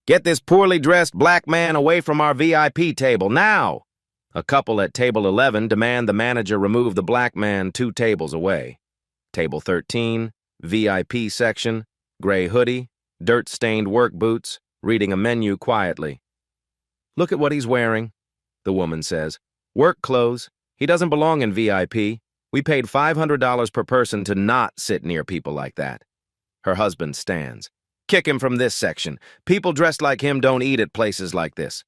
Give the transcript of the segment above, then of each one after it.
Get this poorly dressed black man away from our VIP table, now! A couple at table 11 demand the manager remove the black man 2 tables away. Table 13, VIP section, gray hoodie, dirt-stained work boots, reading a menu quietly. Look at what he's wearing, the woman says. Work clothes. He doesn't belong in VIP. We paid $500 per person to not sit near people like that. Her husband stands. Kick him from this section. People dressed like him don't eat at places like this.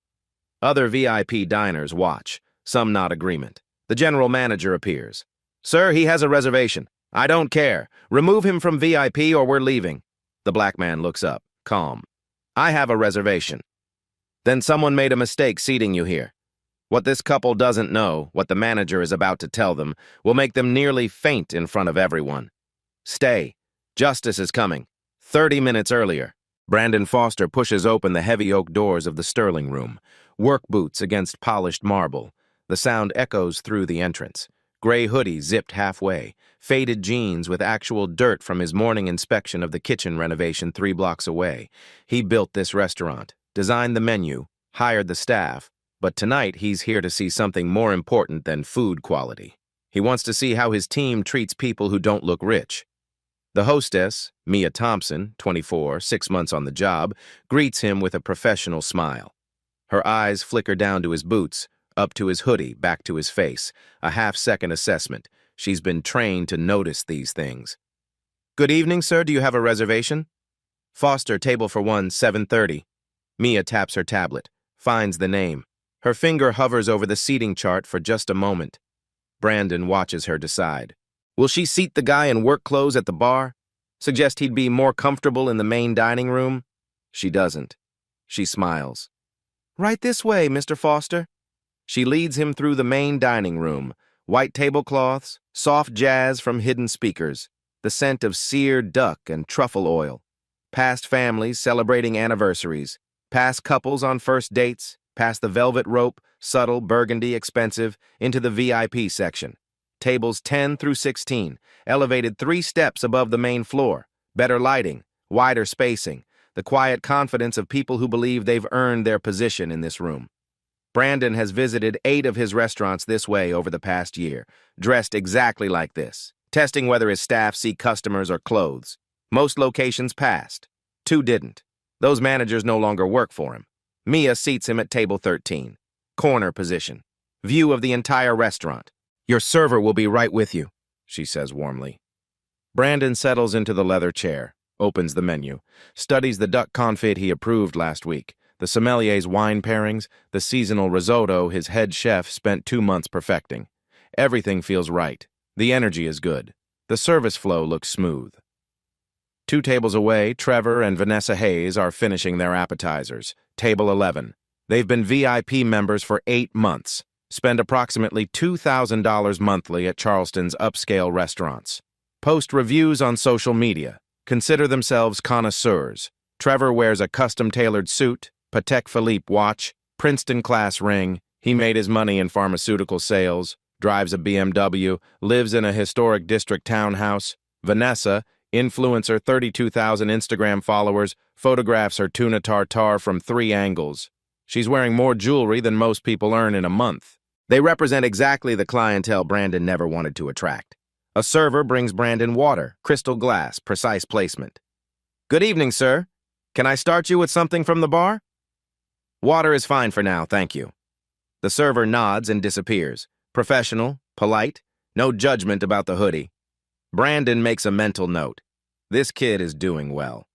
Other VIP diners watch. Some nod agreement. The general manager appears. Sir, he has a reservation. I don't care. Remove him from VIP or we're leaving. The black man looks up, calm. I have a reservation. Then someone made a mistake seating you here. What this couple doesn't know, what the manager is about to tell them, will make them nearly faint in front of everyone. Stay. Justice is coming. 30 minutes earlier. Brandon Foster pushes open the heavy oak doors of the Sterling room. Work boots against polished marble. The sound echoes through the entrance. Gray hoodie zipped halfway. Faded jeans with actual dirt from his morning inspection of the kitchen renovation 3 blocks away. He built this restaurant, designed the menu, hired the staff, but tonight he's here to see something more important than food quality. He wants to see how his team treats people who don't look rich. The hostess, Mia Thompson, 24, 6 months on the job, greets him with a professional smile. Her eyes flicker down to his boots, up to his hoodie, back to his face. A half-second assessment. She's been trained to notice these things. Good evening, sir. Do you have a reservation? Foster, table for 1, 7:30. Mia taps her tablet, finds the name. Her finger hovers over the seating chart for just a moment. Brandon watches her decide. Will she seat the guy in work clothes at the bar? Suggest he'd be more comfortable in the main dining room? She doesn't. She smiles. Right this way, Mr. Foster. She leads him through the main dining room. White tablecloths, soft jazz from hidden speakers, the scent of seared duck and truffle oil. Past families celebrating anniversaries, past couples on first dates, past the velvet rope, subtle, burgundy, expensive, into the VIP section. Tables 10 through 16, elevated 3 steps above the main floor, better lighting, wider spacing, the quiet confidence of people who believe they've earned their position in this room. Brandon has visited 8 of his restaurants this way over the past year, dressed exactly like this, testing whether his staff see customers or clothes. Most locations passed. 2 didn't. Those managers no longer work for him. Mia seats him at table 13, corner position, view of the entire restaurant. Your server will be right with you, she says warmly. Brandon settles into the leather chair, opens the menu, studies the duck confit he approved last week, the sommelier's wine pairings, the seasonal risotto his head chef spent 2 months perfecting. Everything feels right. The energy is good. The service flow looks smooth. 2 tables away, Trevor and Vanessa Hayes are finishing their appetizers. Table 11. They've been VIP members for 8 months. Spend approximately $2,000 monthly at Charleston's upscale restaurants. Post reviews on social media. Consider themselves connoisseurs. Trevor wears a custom-tailored suit, Patek Philippe watch, Princeton-class ring. He made his money in pharmaceutical sales, drives a BMW, lives in a historic district townhouse. Vanessa, influencer, 32,000 Instagram followers, photographs her tuna tartare from 3 angles. She's wearing more jewelry than most people earn in a month. They represent exactly the clientele Brandon never wanted to attract. A server brings Brandon water, crystal glass, precise placement. Good evening, sir. Can I start you with something from the bar? Water is fine for now, thank you. The server nods and disappears. Professional, polite, no judgment about the hoodie. Brandon makes a mental note. This kid is doing well.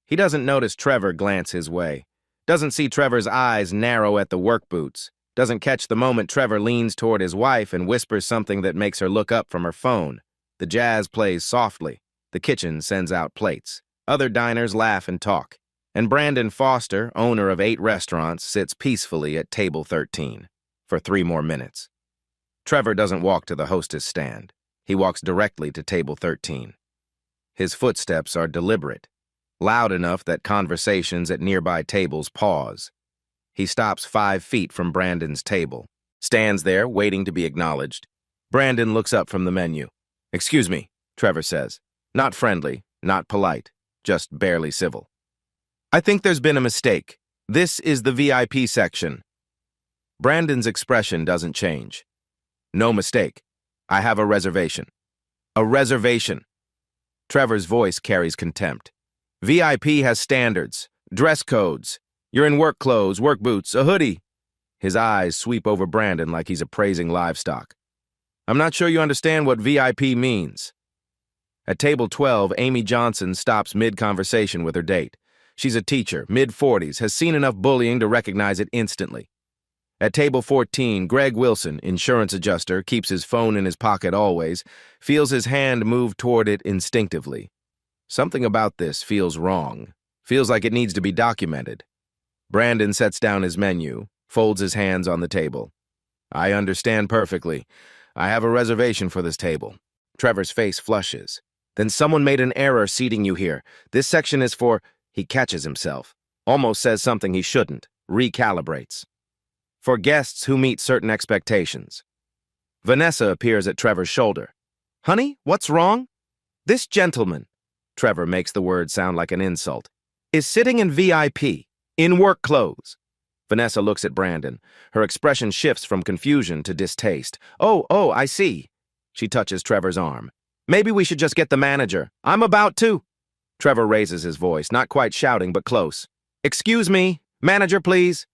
He doesn't notice Trevor glance his way. Doesn't see Trevor's eyes narrow at the work boots. Doesn't catch the moment Trevor leans toward his wife and whispers something that makes her look up from her phone. The jazz plays softly. The kitchen sends out plates. Other diners laugh and talk. And Brandon Foster, owner of 8 restaurants, sits peacefully at table 13 for 3 more minutes. Trevor doesn't walk to the hostess stand. He walks directly to table 13. His footsteps are deliberate, loud enough that conversations at nearby tables pause. He stops 5 feet from Brandon's table, stands there waiting to be acknowledged. Brandon looks up from the menu. Excuse me, Trevor says. Not friendly, not polite, just barely civil. I think there's been a mistake. This is the VIP section. Brandon's expression doesn't change. No mistake. I have a reservation. A reservation. Trevor's voice carries contempt. VIP has standards, dress codes. You're in work clothes, work boots, a hoodie. His eyes sweep over Brandon like he's appraising livestock. I'm not sure you understand what VIP means. At table 12, Amy Johnson stops mid-conversation with her date. She's a teacher, mid-40s, has seen enough bullying to recognize it instantly. At table 14, Greg Wilson, insurance adjuster, keeps his phone in his pocket always, feels his hand move toward it instinctively. Something about this feels wrong, feels like it needs to be documented. Brandon sets down his menu, folds his hands on the table. I understand perfectly. I have a reservation for this table. Trevor's face flushes. Then someone made an error seating you here. This section is for... He catches himself. Almost says something he shouldn't. Recalibrates. For guests who meet certain expectations. Vanessa appears at Trevor's shoulder. Honey, what's wrong? This gentleman, Trevor makes the word sound like an insult, is sitting in VIP, in work clothes. Vanessa looks at Brandon. Her expression shifts from confusion to distaste. Oh, I see. She touches Trevor's arm. Maybe we should just get the manager. I'm about to. Trevor raises his voice, not quite shouting, but close. Excuse me, manager, please.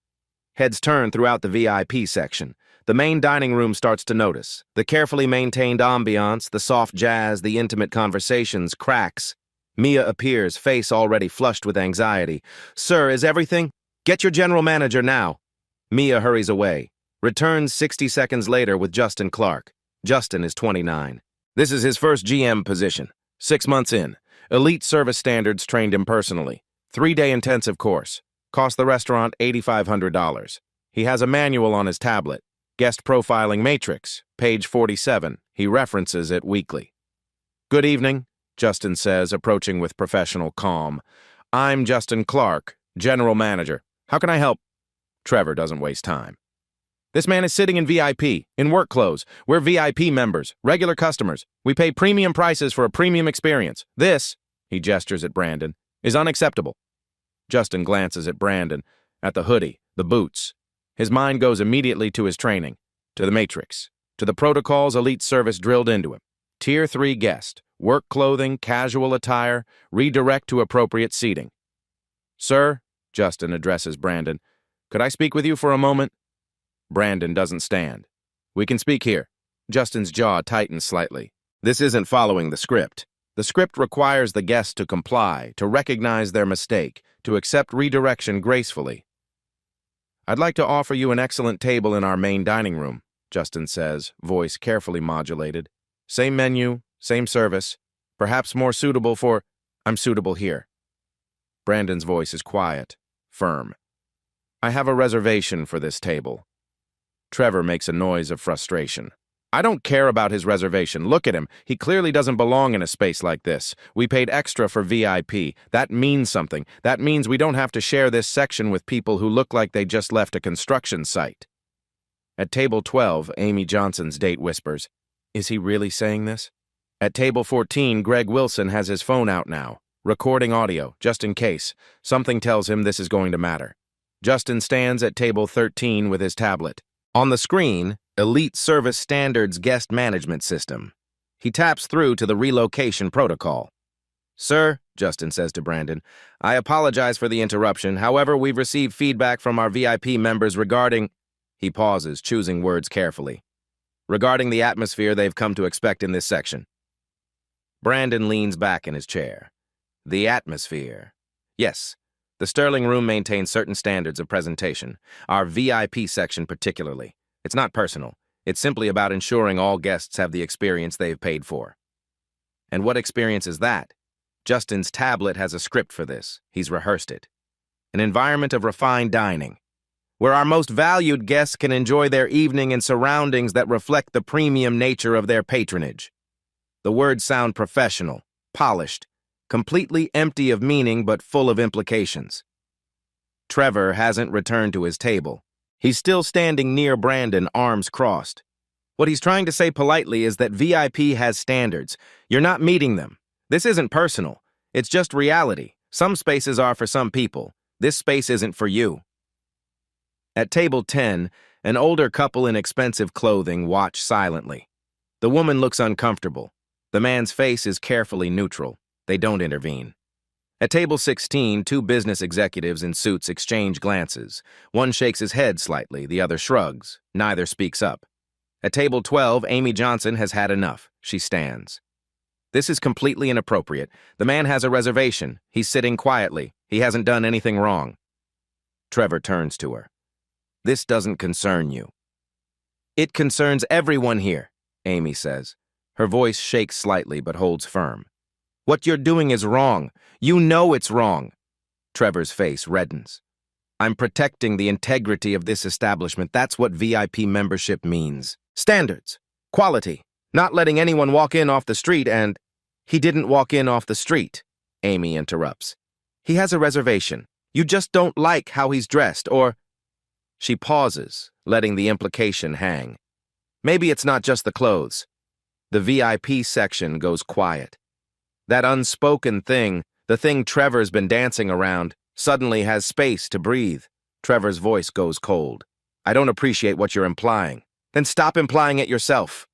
Heads turn throughout the VIP section. The main dining room starts to notice. The carefully maintained ambiance, the soft jazz, the intimate conversations cracks. Mia appears, face already flushed with anxiety. Sir, is everything? Get your general manager now. Mia hurries away. Returns 60 seconds later with Justin Clark. Justin is 29. This is his first GM position. 6 months in. Elite service standards trained him personally. 3-day intensive course. Cost the restaurant $8,500. He has a manual on his tablet. Guest profiling matrix, page 47. He references it weekly. Good evening, Justin says, approaching with professional calm. I'm Justin Clark, general manager. How can I help? Trevor doesn't waste time. This man is sitting in VIP, in work clothes. We're VIP members, regular customers. We pay premium prices for a premium experience. This, he gestures at Brandon, is unacceptable. Justin glances at Brandon, at the hoodie, the boots. His mind goes immediately to his training, to the matrix, to the protocols elite service drilled into him. Tier 3 guest, work clothing, casual attire, redirect to appropriate seating. Sir, Justin addresses Brandon, could I speak with you for a moment? Brandon doesn't stand. We can speak here. Justin's jaw tightens slightly. This isn't following the script. The script requires the guest to comply, to recognize their mistake, to accept redirection gracefully. I'd like to offer you an excellent table in our main dining room, Justin says, voice carefully modulated. Same menu, same service, perhaps more suitable for... I'm suitable here. Brandon's voice is quiet, firm. I have a reservation for this table. Trevor makes a noise of frustration. I don't care about his reservation. Look at him. He clearly doesn't belong in a space like this. We paid extra for VIP. That means something. That means we don't have to share this section with people who look like they just left a construction site. At table 12, Amy Johnson's date whispers, is he really saying this? At table 14, Greg Wilson has his phone out now, recording audio, just in case. Something tells him this is going to matter. Justin stands at table 13 with his tablet. On the screen, Elite Service Standards Guest Management System. He taps through to the relocation protocol. Sir, Justin says to Brandon, I apologize for the interruption. However, we've received feedback from our VIP members regarding... He pauses, choosing words carefully. Regarding the atmosphere they've come to expect in this section. Brandon leans back in his chair. The atmosphere. Yes. The Sterling Room maintains certain standards of presentation, our VIP section particularly. It's not personal. It's simply about ensuring all guests have the experience they've paid for. And what experience is that? Justin's tablet has a script for this. He's rehearsed it. An environment of refined dining, where our most valued guests can enjoy their evening in surroundings that reflect the premium nature of their patronage. The words sound professional, polished, completely empty of meaning but full of implications. Trevor hasn't returned to his table. He's still standing near Brandon, arms crossed. What he's trying to say politely is that VIP has standards. You're not meeting them. This isn't personal. It's just reality. Some spaces are for some people. This space isn't for you. At table 10, an older couple in expensive clothing watch silently. The woman looks uncomfortable. The man's face is carefully neutral. They don't intervene. At table 16, two business executives in suits exchange glances. One shakes his head slightly, the other shrugs. Neither speaks up. At table 12, Amy Johnson has had enough. She stands. This is completely inappropriate. The man has a reservation. He's sitting quietly. He hasn't done anything wrong. Trevor turns to her. This doesn't concern you. It concerns everyone here, Amy says. Her voice shakes slightly but holds firm. What you're doing is wrong. You know it's wrong. Trevor's face reddens. I'm protecting the integrity of this establishment. That's what VIP membership means. Standards. Quality. Not letting anyone walk in off the street and... He didn't walk in off the street, Amy interrupts. He has a reservation. You just don't like how he's dressed, or... She pauses, letting the implication hang. Maybe it's not just the clothes. The VIP section goes quiet. That unspoken thing, the thing Trevor's been dancing around, suddenly has space to breathe. Trevor's voice goes cold. I don't appreciate what you're implying. Then stop implying it yourself.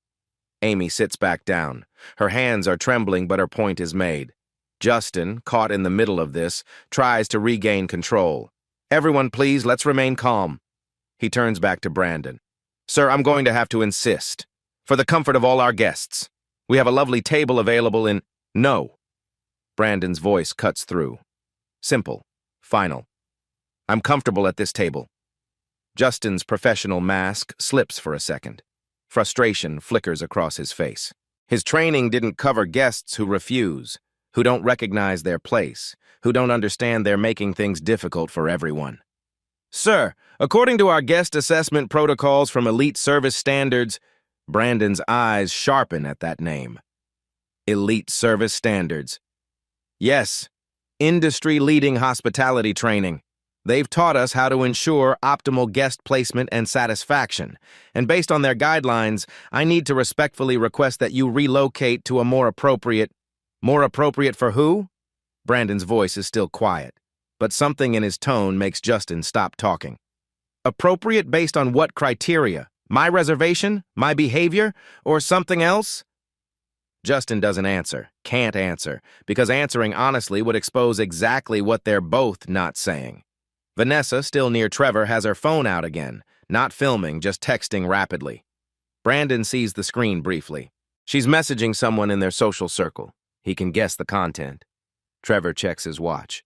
Amy sits back down. Her hands are trembling, but her point is made. Justin, caught in the middle of this, tries to regain control. Everyone, please, let's remain calm. He turns back to Brandon. Sir, I'm going to have to insist. For the comfort of all our guests. We have a lovely table available in... No. Brandon's voice cuts through. Simple. Final. I'm comfortable at this table. Justin's professional mask slips for a second. Frustration flickers across his face. His training didn't cover guests who refuse, who don't recognize their place, who don't understand they're making things difficult for everyone. Sir, according to our guest assessment protocols from Elite Service Standards, Brandon's eyes sharpen at that name. Elite Service Standards. Yes, industry-leading hospitality training. They've taught us how to ensure optimal guest placement and satisfaction, and based on their guidelines, I need to respectfully request that you relocate to a more appropriate for who? Brandon's voice is still quiet, but something in his tone makes Justin stop talking. Appropriate based on what criteria? My reservation? My behavior? Or something else? Justin doesn't answer, can't answer, because answering honestly would expose exactly what they're both not saying. Vanessa, still near Trevor, has her phone out again, not filming, just texting rapidly. Brandon sees the screen briefly. She's messaging someone in their social circle. He can guess the content. Trevor checks his watch.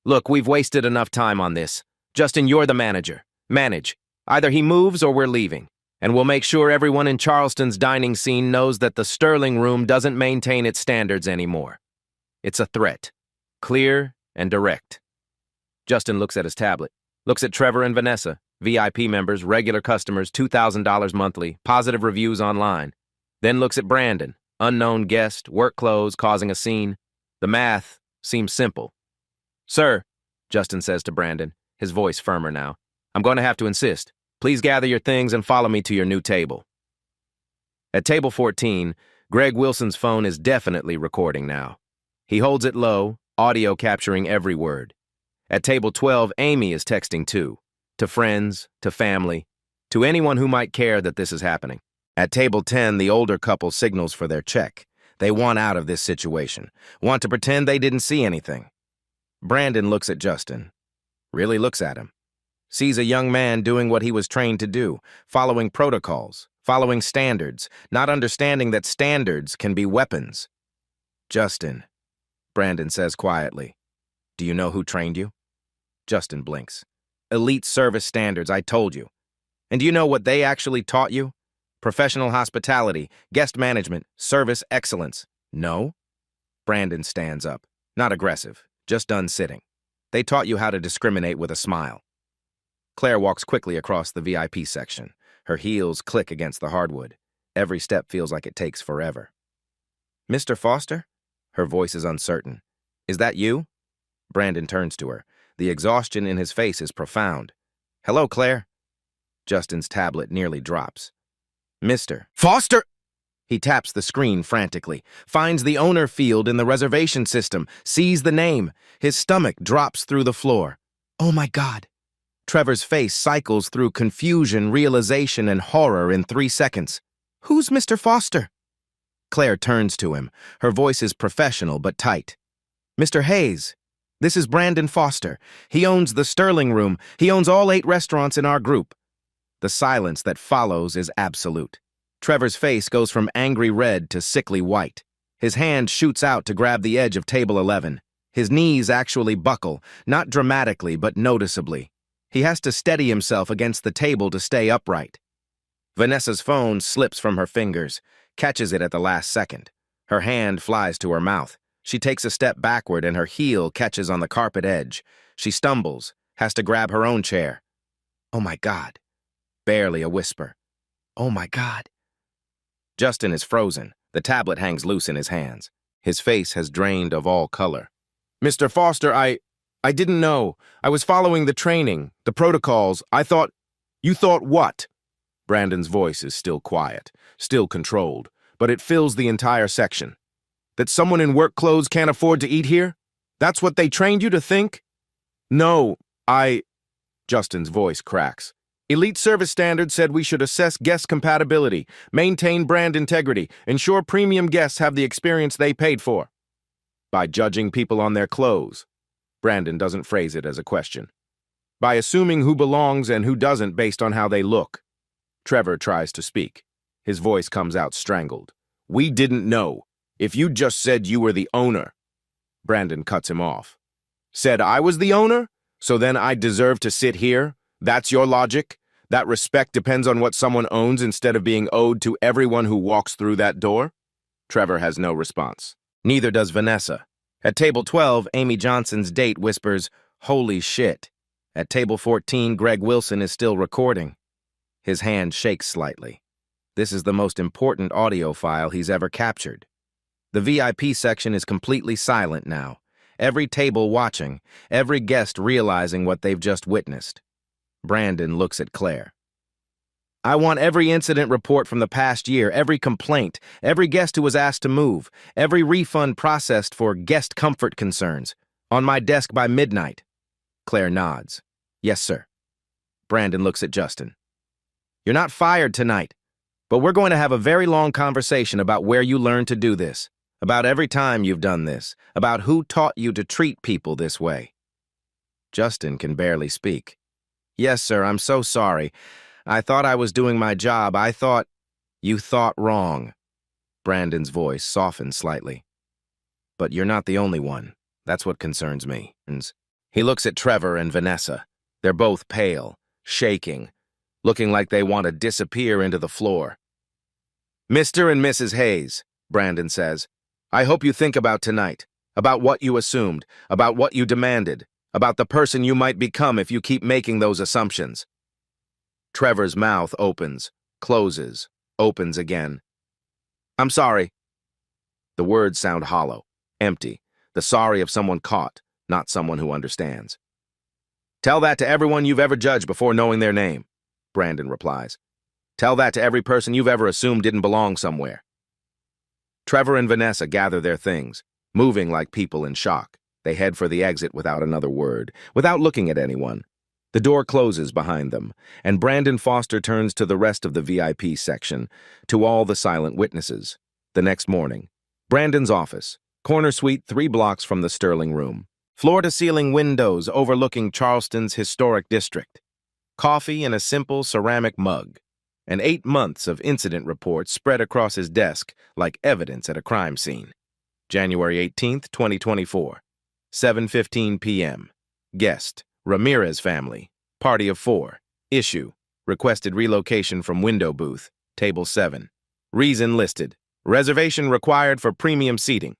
Look, we've wasted enough time on this. Justin, you're the manager. Manage. Either he moves or we're leaving. And we'll make sure everyone in Charleston's dining scene knows that the Sterling Room doesn't maintain its standards anymore. It's a threat. Clear and direct. Justin looks at his tablet. Looks at Trevor and Vanessa, VIP members, regular customers, $2,000 monthly, positive reviews online. Then looks at Brandon, unknown guest, work clothes, causing a scene. The math seems simple. Sir, Justin says to Brandon, his voice firmer now, I'm going to have to insist. Please gather your things and follow me to your new table. At table 14, Greg Wilson's phone is definitely recording now. He holds it low, audio capturing every word. At table 12, Amy is texting too, to friends, to family, to anyone who might care that this is happening. At table 10, the older couple signals for their check. They want out of this situation, want to pretend they didn't see anything. Brandon looks at Justin, really looks at him. Sees a young man doing what he was trained to do, following protocols, following standards, not understanding that standards can be weapons. Justin, Brandon says quietly, do you know who trained you? Justin blinks. Elite Service Standards, I told you. And do you know what they actually taught you? Professional hospitality, guest management, service excellence. No? Brandon stands up, not aggressive, just done sitting. They taught you how to discriminate with a smile. Claire walks quickly across the VIP section. Her heels click against the hardwood. Every step feels like it takes forever. Mr. Foster? Her voice is uncertain. Is that you? Brandon turns to her. The exhaustion in his face is profound. Hello, Claire. Justin's tablet nearly drops. Mr. Foster! He taps the screen frantically, finds the owner field in the reservation system, sees the name. His stomach drops through the floor. Oh my God. Trevor's face cycles through confusion, realization, and horror in 3 seconds. "Who's Mr. Foster?" Claire turns to him. Her voice is professional but tight. "Mr. Hayes, this is Brandon Foster. He owns the Sterling Room. He owns all 8 restaurants in our group." The silence that follows is absolute. Trevor's face goes from angry red to sickly white. His hand shoots out to grab the edge of table 11. His knees actually buckle, not dramatically but noticeably. He has to steady himself against the table to stay upright. Vanessa's phone slips from her fingers, catches it at the last second. Her hand flies to her mouth. She takes a step backward and her heel catches on the carpet edge. She stumbles, has to grab her own chair. "Oh my God." Barely a whisper. "Oh my God." Justin is frozen. The tablet hangs loose in his hands. His face has drained of all color. "Mr. Foster, I didn't know. I was following the training, the protocols. I thought—" "You thought what?" Brandon's voice is still quiet, still controlled, but it fills the entire section. "That someone in work clothes can't afford to eat here? That's what they trained you to think?" "No, Justin's voice cracks. "Elite Service Standards said we should assess guest compatibility, maintain brand integrity, ensure premium guests have the experience they paid for." "By judging people on their clothes." Brandon doesn't phrase it as a question. "By assuming who belongs and who doesn't based on how they look." Trevor tries to speak. His voice comes out strangled. "We didn't know. If you just said you were the owner." Brandon cuts him off. "Said I was the owner? So then I deserve to sit here? That's your logic? That respect depends on what someone owns instead of being owed to everyone who walks through that door?" Trevor has no response. Neither does Vanessa. At table 12, Amy Johnson's date whispers, "Holy shit." At table 14, Greg Wilson is still recording. His hand shakes slightly. This is the most important audio file he's ever captured. The VIP section is completely silent now. Every table watching, every guest realizing what they've just witnessed. Brandon looks at Claire. "I want every incident report from the past year, every complaint, every guest who was asked to move, every refund processed for guest comfort concerns, on my desk by midnight." Claire nods. "Yes, sir." Brandon looks at Justin. "You're not fired tonight, but we're going to have a very long conversation about where you learned to do this, about every time you've done this, about who taught you to treat people this way." Justin can barely speak. "Yes, sir, I'm so sorry. I thought I was doing my job. I thought—" "You thought wrong." Brandon's voice softens slightly. "But you're not the only one. That's what concerns me." He looks at Trevor and Vanessa. They're both pale, shaking, looking like they want to disappear into the floor. "Mr. and Mrs. Hayes," Brandon says, "I hope you think about tonight, about what you assumed, about what you demanded, about the person you might become if you keep making those assumptions." Trevor's mouth opens, closes, opens again. "I'm sorry." The words sound hollow, empty, the sorry of someone caught, not someone who understands. "Tell that to everyone you've ever judged before knowing their name," Brandon replies. "Tell that to every person you've ever assumed didn't belong somewhere." Trevor and Vanessa gather their things, moving like people in shock. They head for the exit without another word, without looking at anyone. The door closes behind them, and Brandon Foster turns to the rest of the VIP section, to all the silent witnesses. The next morning, Brandon's office, corner suite 3 blocks from the Sterling Room. Floor-to-ceiling windows overlooking Charleston's historic district. Coffee in a simple ceramic mug. And 8 months of incident reports spread across his desk like evidence at a crime scene. January 18th, 2024. 7:15 p.m. Guest, Ramirez family. Party of 4. Issue, requested relocation from window booth, table 7. Reason listed, reservation required for premium seating.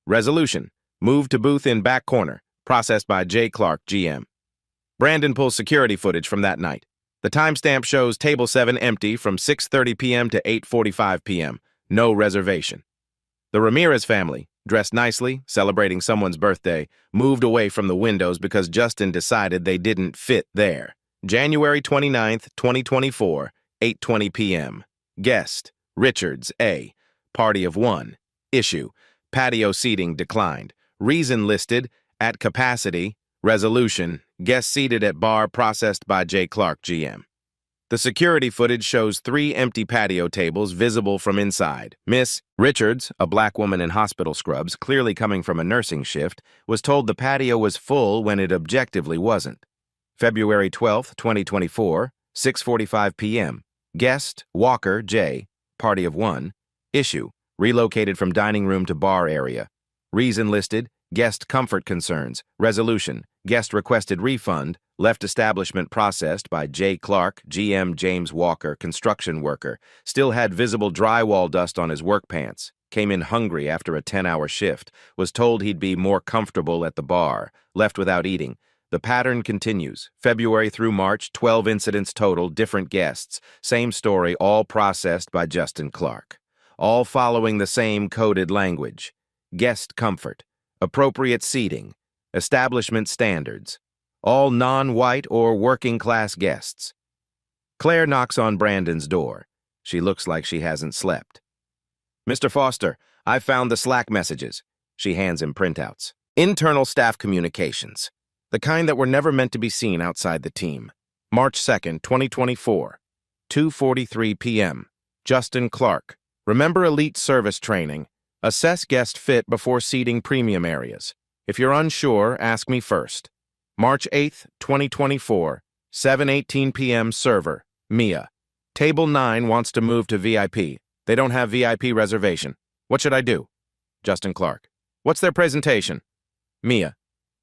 Resolution, move to booth in back corner, processed by J. Clark, GM. Brandon pulls security footage from that night. The timestamp shows table 7 empty from 6:30 p.m. to 8:45 p.m. No reservation. The Ramirez family, dressed nicely, celebrating someone's birthday, moved away from the windows because Justin decided they didn't fit there. January 29th, 2024, 8:20 p.m. Guest, Richards, A. Party of 1. Issue, patio seating declined. Reason listed, at capacity. Resolution: guest seated at bar processed by J. Clark, GM. The security footage shows 3 empty patio tables visible from inside. Miss Richards, a black woman in hospital scrubs, clearly coming from a nursing shift, was told the patio was full when it objectively wasn't. February 12, 2024, 6:45 p.m. Guest, Walker, J., party of 1. Issue: relocated from dining room to bar area. Reason listed: guest comfort concerns. Resolution: guest requested refund. Left establishment processed by J. Clark, GM James Walker, construction worker. Still had visible drywall dust on his work pants. Came in hungry after a 10-hour shift. Was told he'd be more comfortable at the bar. Left without eating. The pattern continues. February through March, 12 incidents total, different guests. Same story, all processed by Justin Clark. All following the same coded language. Guest comfort. Appropriate seating. Establishment standards. All non-white or working-class guests. Claire knocks on Brandon's door. She looks like she hasn't slept. Mr. Foster, I found the Slack messages. She hands him printouts. Internal staff communications. The kind that were never meant to be seen outside the team. March 2nd, 2024. 2:43 p.m. Justin Clark. Remember elite service training. Assess guest fit before seating premium areas. If you're unsure, ask me first. March 8th, 2024, 7:18 p.m. Server, Mia. Table 9 wants to move to VIP. They don't have VIP reservation. What should I do? Justin Clark. What's their presentation? Mia.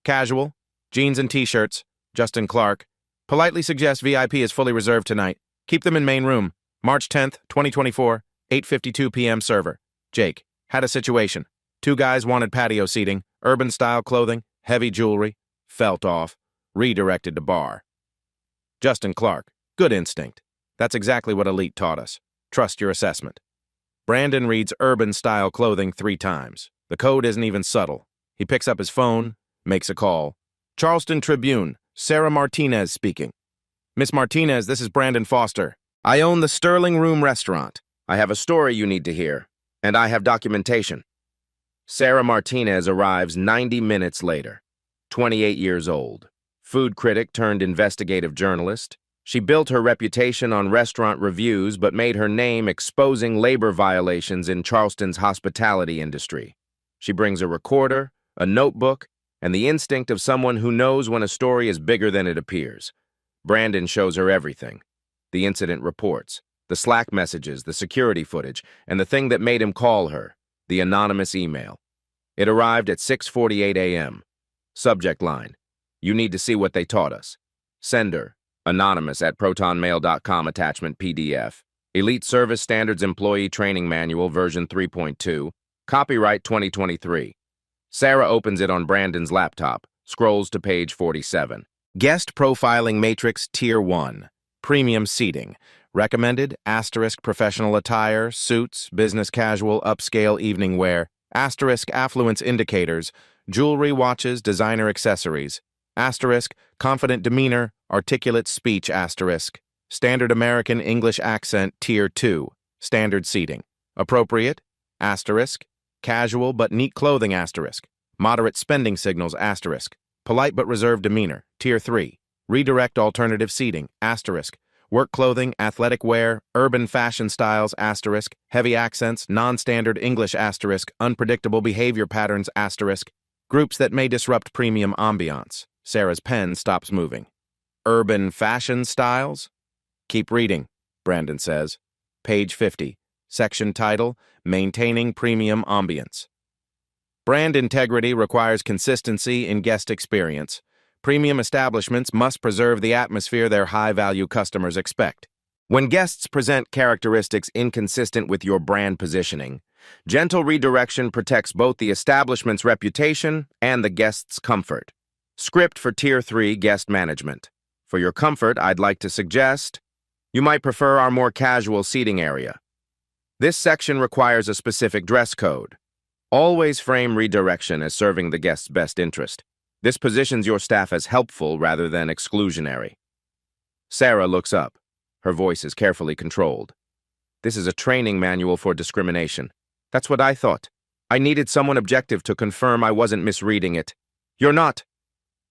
Casual, jeans and t-shirts. Justin Clark. Politely suggest VIP is fully reserved tonight. Keep them in main room. March 10th, 2024, 8:52 p.m. Server. Jake. Had a situation. 2 guys wanted patio seating, urban-style clothing, heavy jewelry. Felt off. Redirected to bar. Justin Clark. Good instinct. That's exactly what Elite taught us. Trust your assessment. Brandon reads urban-style clothing 3 times. The code isn't even subtle. He picks up his phone, makes a call. Charleston Tribune. Sarah Martinez speaking. Miss Martinez, this is Brandon Foster. I own the Sterling Room restaurant. I have a story you need to hear, and I have documentation. Sarah Martinez arrives 90 minutes later. 28 years old. Food critic turned investigative journalist. She built her reputation on restaurant reviews but made her name exposing labor violations in Charleston's hospitality industry. She brings a recorder, a notebook, and the instinct of someone who knows when a story is bigger than it appears. Brandon shows her everything. The incident reports, the Slack messages, the security footage, and the thing that made him call her, the anonymous email. It arrived at 6:48 a.m. Subject line: you need to see what they taught us. Sender: anonymous at protonmail.com. Attachment PDF. Elite Service Standards Employee Training Manual version 3.2. Copyright 2023. Sarah opens it on Brandon's laptop, scrolls to page 47. Guest Profiling Matrix Tier 1. Premium Seating. Recommended: asterisk professional attire, suits, business casual, upscale evening wear, asterisk affluence indicators, jewelry, watches, designer accessories, asterisk confident demeanor, articulate speech, asterisk standard American English accent Tier 2, standard seating, appropriate, asterisk casual but neat clothing, asterisk moderate spending signals, asterisk polite but reserved demeanor, Tier 3, redirect alternative seating, asterisk work clothing, athletic wear, urban fashion styles, asterisk heavy accents, non-standard English, asterisk unpredictable behavior patterns, asterisk groups that may disrupt premium ambiance. Sarah's pen stops moving. Urban fashion styles? Keep reading, Brandon says. Page 50. Section title: Maintaining Premium Ambience. Brand integrity requires consistency in guest experience. Premium establishments must preserve the atmosphere their high-value customers expect. When guests present characteristics inconsistent with your brand positioning, gentle redirection protects both the establishment's reputation and the guest's comfort. Script for Tier 3 Guest Management. For your comfort, I'd like to suggest you might prefer our more casual seating area. This section requires a specific dress code. Always frame redirection as serving the guest's best interest. This positions your staff as helpful rather than exclusionary. Sarah looks up. Her voice is carefully controlled. This is a training manual for discrimination. That's what I thought. I needed someone objective to confirm I wasn't misreading it. You're not.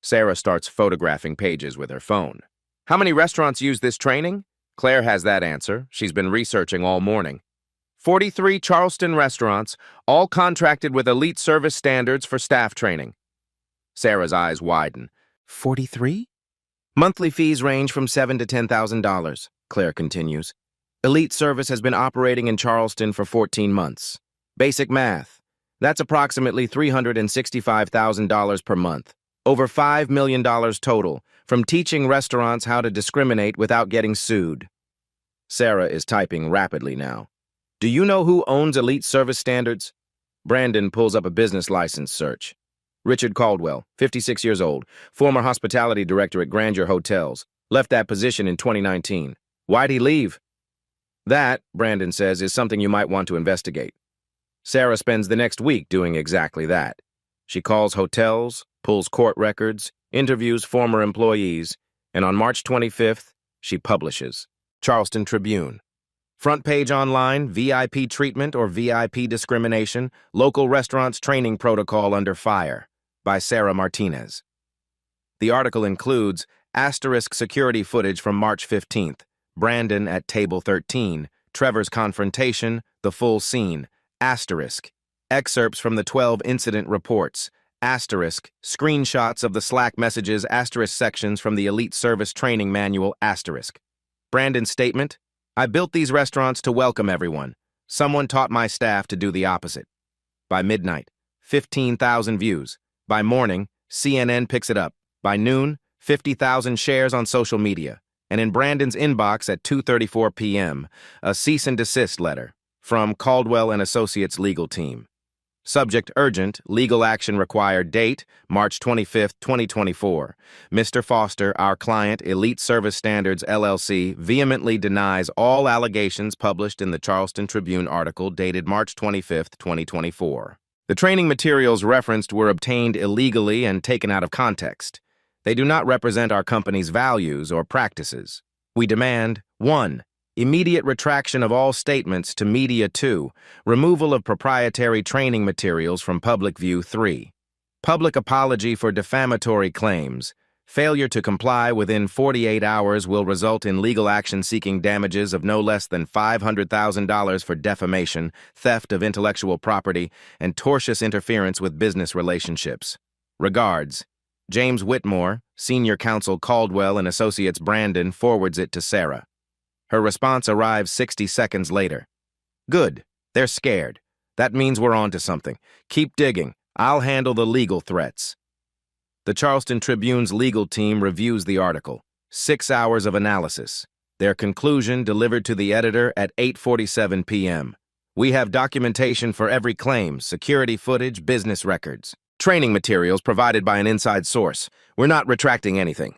Sarah starts photographing pages with her phone. How many restaurants use this training? Claire has that answer. She's been researching all morning. 43 Charleston restaurants, all contracted with elite service standards for staff training. Sarah's eyes widen. 43? Monthly fees range from $7,000 to $10,000, Claire continues. Elite service has been operating in Charleston for 14 months. Basic math. That's approximately $365,000 per month. Over $5 million total, from teaching restaurants how to discriminate without getting sued. Sarah is typing rapidly now. Do you know who owns Elite Service Standards? Brandon pulls up a business license search. Richard Caldwell, 56 years old, former hospitality director at Grandeur Hotels, left that position in 2019. Why'd he leave? That, Brandon says, is something you might want to investigate. Sarah spends the next week doing exactly that. She calls hotels, pulls court records, interviews former employees, and on March 25th, she publishes. Charleston Tribune. Front page online, VIP treatment or VIP discrimination, local restaurants training protocol under fire, by Sarah Martinez. The article includes asterisk security footage from March 15th, Brandon at table 13, Trevor's confrontation, the full scene, asterisk, excerpts from the 12 incident reports, asterisk, screenshots of the Slack messages, asterisk sections from the Elite Service Training Manual, asterisk. Brandon's statement, I built these restaurants to welcome everyone. Someone taught my staff to do the opposite. By midnight, 15,000 views. By morning, CNN picks it up. By noon, 50,000 shares on social media. And in Brandon's inbox at 2:34 p.m., a cease and desist letter from Caldwell and Associates legal team. Subject urgent, legal action required. Date, March 25, 2024. Mr. Foster, our client, Elite Service Standards, LLC, vehemently denies all allegations published in the Charleston Tribune article dated March 25, 2024. The training materials referenced were obtained illegally and taken out of context. They do not represent our company's values or practices. We demand 1. Immediate retraction of all statements to media. 2. Removal of proprietary training materials from public view. 3. Public apology for defamatory claims. Failure to comply within 48 hours will result in legal action seeking damages of no less than $500,000 for defamation, theft of intellectual property, and tortious interference with business relationships. Regards, James Whitmore, Senior Counsel Caldwell and Associates. Brandon forwards it to Sarah. Her response arrives 60 seconds later. Good. They're scared. That means we're on to something. Keep digging. I'll handle the legal threats. The Charleston Tribune's legal team reviews the article. 6 hours of analysis. Their conclusion delivered to the editor at 8:47 p.m. We have documentation for every claim, security footage, business records. Training materials provided by an inside source. We're not retracting anything.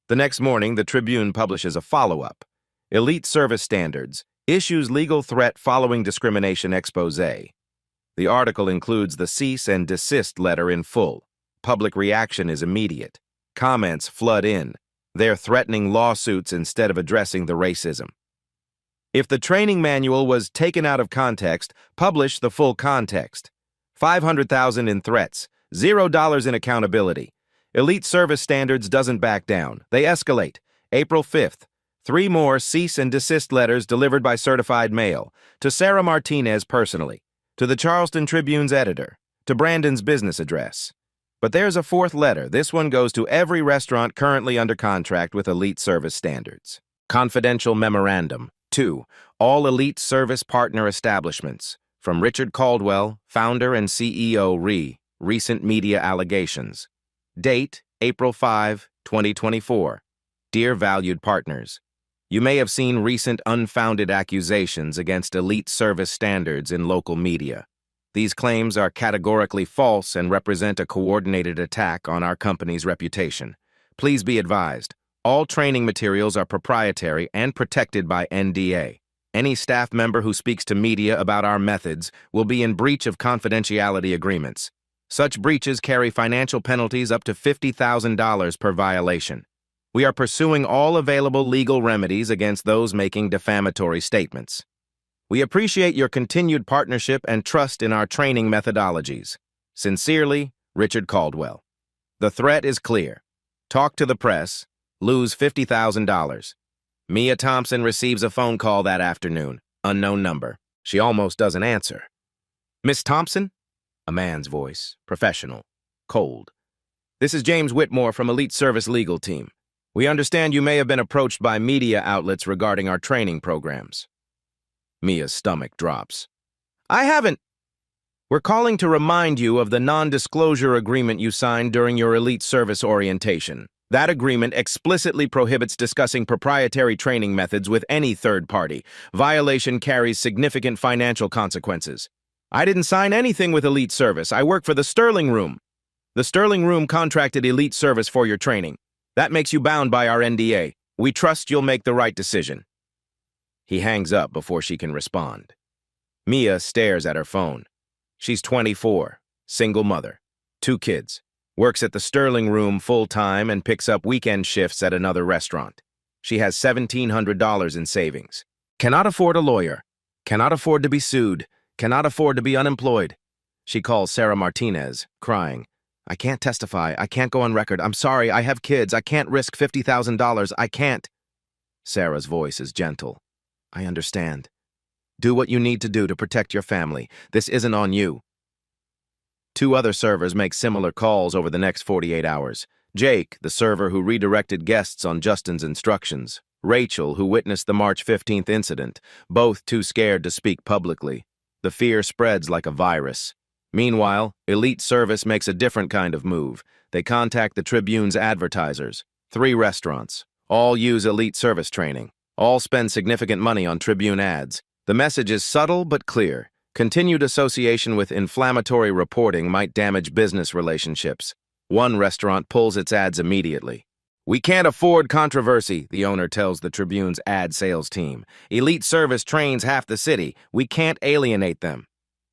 The next morning, the Tribune publishes a follow-up. Elite Service Standards, issues legal threat following discrimination expose. The article includes the cease and desist letter in full. Public reaction is immediate. Comments flood in. They're threatening lawsuits instead of addressing the racism. If the training manual was taken out of context, publish the full context. $500,000 in threats, $0 in accountability. Elite Service Standards doesn't back down. They escalate. April 5th. 3 more cease and desist letters delivered by certified mail, to Sarah Martinez personally, to the Charleston Tribune's editor, to Brandon's business address. But there's a 4th letter. This one goes to every restaurant currently under contract with Elite Service Standards. Confidential memorandum. 2. All Elite Service partner establishments. From Richard Caldwell, founder and CEO recent media allegations. Date, April 5, 2024. Dear valued partners, you may have seen recent unfounded accusations against Elite Service Standards in local media. These claims are categorically false and represent a coordinated attack on our company's reputation. Please be advised, all training materials are proprietary and protected by NDA. Any staff member who speaks to media about our methods will be in breach of confidentiality agreements. Such breaches carry financial penalties up to $50,000 per violation. We are pursuing all available legal remedies against those making defamatory statements. We appreciate your continued partnership and trust in our training methodologies. Sincerely, Richard Caldwell. The threat is clear. Talk to the press. Lose $50,000. Mia Thompson receives a phone call that afternoon. Unknown number. She almost doesn't answer. Miss Thompson? A man's voice. Professional. Cold. This is James Whitmore from Elite Service Legal Team. We understand you may have been approached by media outlets regarding our training programs. Mia's stomach drops. I haven't. We're calling to remind you of the non-disclosure agreement you signed during your Elite Service orientation. That agreement explicitly prohibits discussing proprietary training methods with any third party. Violation carries significant financial consequences. I didn't sign anything with Elite Service. I work for the Sterling Room. The Sterling Room contracted Elite Service for your training. That makes you bound by our NDA. We trust you'll make the right decision. He hangs up before she can respond. Mia stares at her phone. She's 24, single mother, 2 kids, works at the Sterling Room full-time and picks up weekend shifts at another restaurant. She has $1,700 in savings. Cannot afford a lawyer. Cannot afford to be sued. Cannot afford to be unemployed. She calls Sarah Martinez, crying. I can't testify. I can't go on record. I'm sorry. I have kids. I can't risk $50,000. I can't. Sarah's voice is gentle. I understand. Do what you need to do to protect your family. This isn't on you. 2 other servers make similar calls over the next 48 hours. Jake, the server who redirected guests on Justin's instructions. Rachel, who witnessed the March 15th incident, both too scared to speak publicly. The fear spreads like a virus. Meanwhile, Elite Service makes a different kind of move. They contact the Tribune's advertisers. 3 restaurants. All use Elite Service training. All spend significant money on Tribune ads. The message is subtle but clear. Continued association with inflammatory reporting might damage business relationships. One restaurant pulls its ads immediately. We can't afford controversy, the owner tells the Tribune's ad sales team. Elite Service trains half the city. We can't alienate them.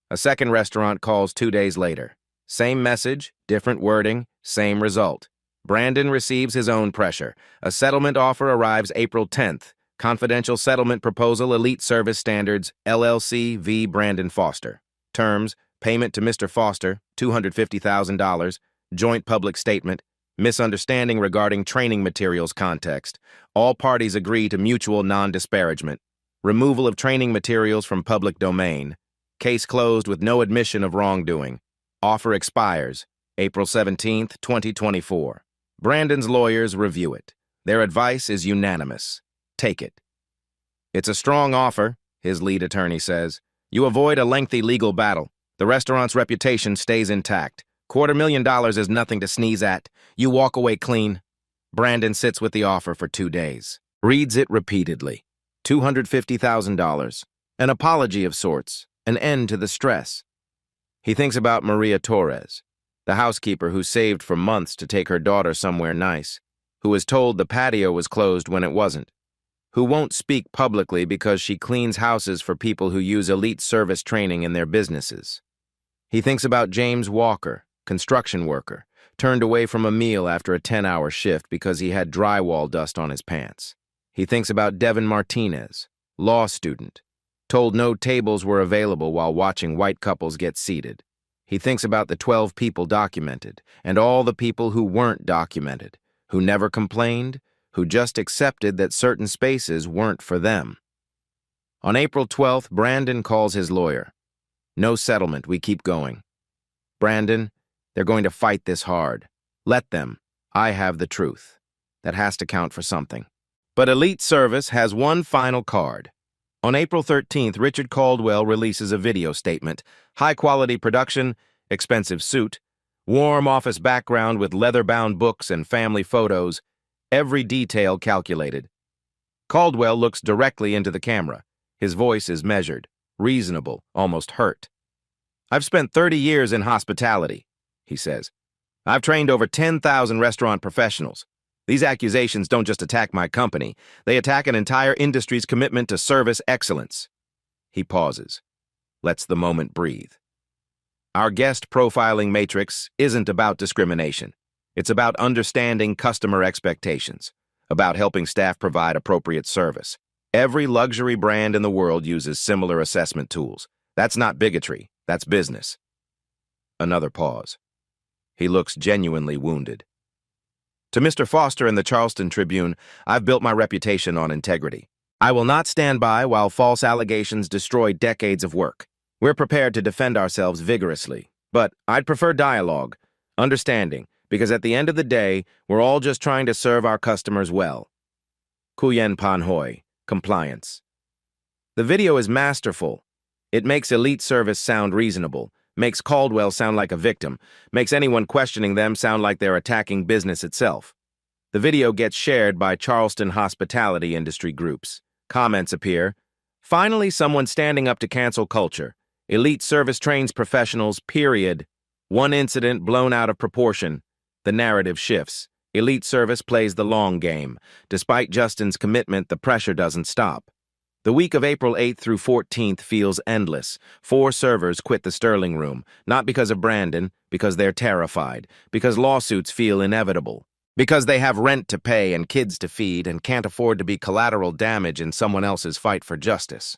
A second restaurant calls 2 days later. Same message, different wording, same result. Brandon receives his own pressure. A settlement offer arrives April 10th. Confidential settlement proposal, Elite Service Standards, LLC v. Brandon Foster. Terms, payment to Mr. Foster, $250,000. Joint public statement, misunderstanding regarding training materials context. All parties agree to mutual non-disparagement. Removal of training materials from public domain. Case closed with no admission of wrongdoing. Offer expires April 17th, 2024. Brandon's lawyers review it. Their advice is unanimous. Take it. It's a strong offer, his lead attorney says. You avoid a lengthy legal battle. The restaurant's reputation stays intact. $250,000 is nothing to sneeze at. You walk away clean. Brandon sits with the offer for 2 days. Reads it repeatedly. $250,000. An apology of sorts. An end to the stress. He thinks about Maria Torres, the housekeeper who saved for months to take her daughter somewhere nice, who was told the patio was closed when it wasn't, who won't speak publicly because she cleans houses for people who use Elite Service training in their businesses. He thinks about James Walker, construction worker, turned away from a meal after a 10-hour shift because he had drywall dust on his pants. He thinks about Devin Martinez, law student, told no tables were available while watching white couples get seated. He thinks about the 12 people documented and all the people who weren't documented, who never complained, who just accepted that certain spaces weren't for them. On April 12th, Brandon calls his lawyer. No settlement, we keep going. Brandon, they're going to fight this hard. Let them. I have the truth. That has to count for something. But Elite Service has one final card. On April 13th, Richard Caldwell releases a video statement. High-quality production, expensive suit, warm office background with leather-bound books and family photos, every detail calculated. Caldwell looks directly into the camera. His voice is measured, reasonable, almost hurt. I've spent 30 years in hospitality, he says. I've trained over 10,000 restaurant professionals. These accusations don't just attack my company, they attack an entire industry's commitment to service excellence. He pauses, lets the moment breathe. Our guest profiling matrix isn't about discrimination. It's about understanding customer expectations, about helping staff provide appropriate service. Every luxury brand in the world uses similar assessment tools. That's not bigotry, that's business. Another pause. He looks genuinely wounded. To Mr. Foster and the Charleston Tribune, I've built my reputation on integrity. I will not stand by while false allegations destroy decades of work. We're prepared to defend ourselves vigorously, but I'd prefer dialogue, understanding, because at the end of the day, we're all just trying to serve our customers well. Kuyen Panhoy, compliance. The video is masterful. It makes Elite Service sound reasonable, makes Caldwell sound like a victim, makes anyone questioning them sound like they're attacking business itself. The video gets shared by Charleston hospitality industry groups. Comments appear. Finally, someone standing up to cancel culture. Elite Service trains professionals, period. One incident blown out of proportion. The narrative shifts. Elite Service plays the long game. Despite Justin's commitment, the pressure doesn't stop. The week of April 8th through 14th feels endless. 4 servers quit the Sterling Room, not because of Brandon, because they're terrified, because lawsuits feel inevitable, because they have rent to pay and kids to feed and can't afford to be collateral damage in someone else's fight for justice.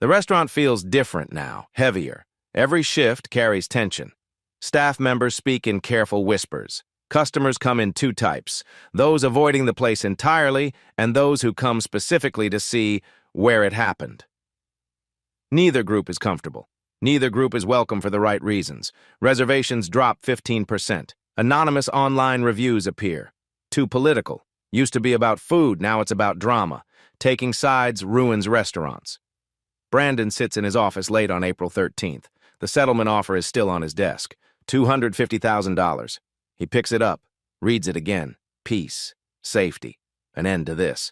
The restaurant feels different now, heavier. Every shift carries tension. Staff members speak in careful whispers. Customers come in 2 types, those avoiding the place entirely and those who come specifically to see where it happened. Neither group is comfortable. Neither group is welcome for the right reasons. Reservations drop 15%. Anonymous online reviews appear. Too political. Used to be about food, now it's about drama. Taking sides ruins restaurants. Brandon sits in his office late on April 13th. The settlement offer is still on his desk. $250,000. He picks it up, reads it again. Peace, safety, an end to this.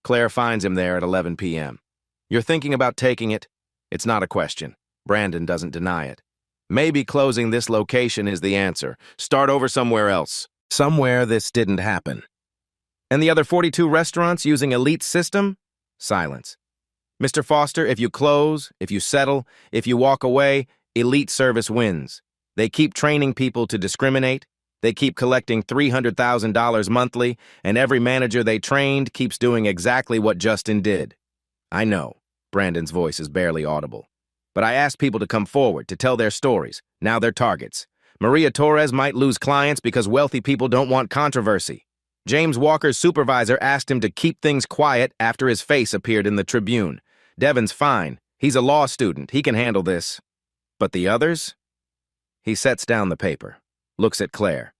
Claire finds him there at 11 p.m. You're thinking about taking it? It's not a question. Brandon doesn't deny it. Maybe closing this location is the answer. Start over somewhere else. Somewhere this didn't happen. And the other 42 restaurants using Elite system? Silence. Mr. Foster, if you close, if you settle, if you walk away, Elite Service wins. They keep training people to discriminate. They keep collecting $300,000 monthly, and every manager they trained keeps doing exactly what Justin did. I know, Brandon's voice is barely audible. But I asked people to come forward, to tell their stories. Now they're targets. Maria Torres might lose clients because wealthy people don't want controversy. James Walker's supervisor asked him to keep things quiet after his face appeared in the Tribune. Devin's fine. He's a law student. He can handle this. But the others? He sets down the paper. Looks at Claire.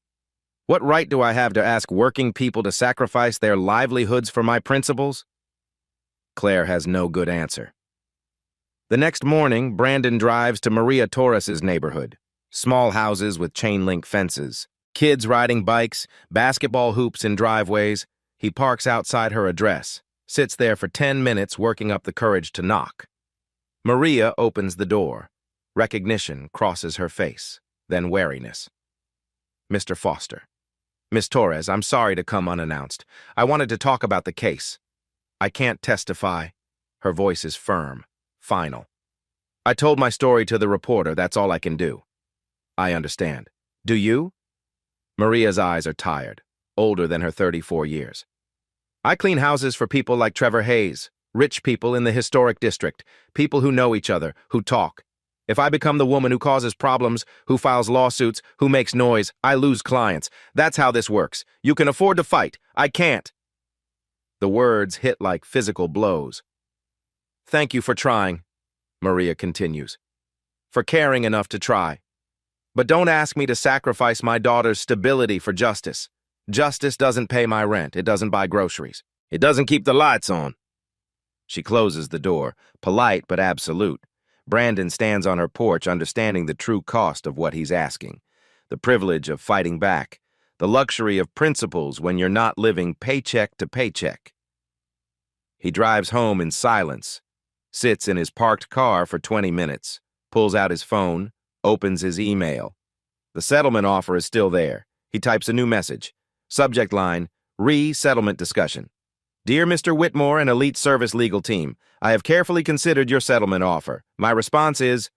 What right do I have to ask working people to sacrifice their livelihoods for my principles? Claire has no good answer. The next morning, Brandon drives to Maria Torres's neighborhood. Small houses with chain-link fences. Kids riding bikes, basketball hoops in driveways. He parks outside her address, sits there for 10 minutes working up the courage to knock. Maria opens the door. Recognition crosses her face, then wariness. Mr. Foster. Miss Torres, I'm sorry to come unannounced. I wanted to talk about the case. I can't testify. Her voice is firm, final. I told my story to the reporter, that's all I can do. I understand. Do you? Maria's eyes are tired, older than her 34 years. I clean houses for people like Trevor Hayes, rich people in the historic district, people who know each other, who talk. If I become the woman who causes problems, who files lawsuits, who makes noise, I lose clients. That's how this works. You can afford to fight. I can't. The words hit like physical blows. Thank you for trying, Maria continues, for caring enough to try. But don't ask me to sacrifice my daughter's stability for justice. Justice doesn't pay my rent. It doesn't buy groceries. It doesn't keep the lights on. She closes the door, polite but absolute. Brandon stands on her porch, understanding the true cost of what he's asking, the privilege of fighting back, the luxury of principles when you're not living paycheck to paycheck. He drives home in silence, sits in his parked car for 20 minutes, pulls out his phone, opens his email. The settlement offer is still there. He types a new message. Subject line, Re-Settlement Discussion. Dear Mr. Whitmore and Elite Service Legal Team, I have carefully considered your settlement offer. My response is...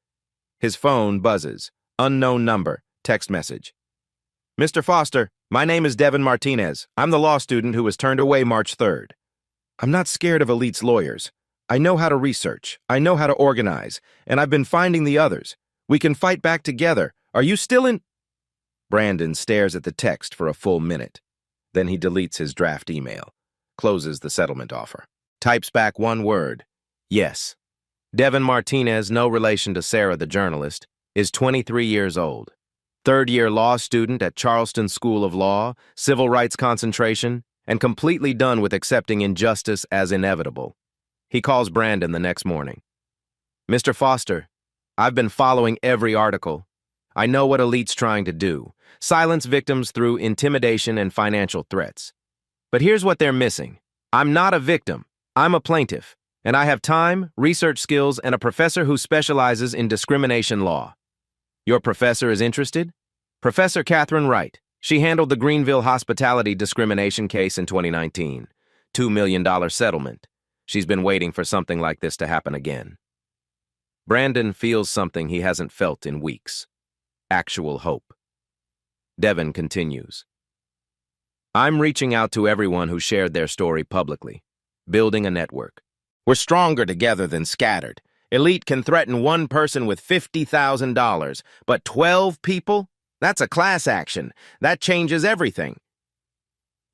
His phone buzzes. Unknown number. Text message. Mr. Foster, my name is Devin Martinez. I'm the law student who was turned away March 3rd. I'm not scared of Elite's lawyers. I know how to research. I know how to organize. And I've been finding the others. We can fight back together. Are you still in... Brandon stares at the text for a full minute. Then he deletes his draft email, closes the settlement offer, types back one word, yes. Devin Martinez, no relation to Sarah the journalist, is 23 years old. Third-year law student at Charleston School of Law, civil rights concentration, and completely done with accepting injustice as inevitable. He calls Brandon the next morning. Mr. Foster, I've been following every article. I know what Elite's trying to do. Silence victims through intimidation and financial threats. But here's what they're missing. I'm not a victim. I'm a plaintiff. And I have time, research skills, and a professor who specializes in discrimination law. Your professor is interested? Professor Catherine Wright. She handled the Greenville hospitality discrimination case in 2019. $2 million settlement. She's been waiting for something like this to happen again. Brandon feels something he hasn't felt in weeks. Actual hope. Devin continues. I'm reaching out to everyone who shared their story publicly, building a network. We're stronger together than scattered. Elite can threaten one person with $50,000, but 12 people? That's a class action. That changes everything.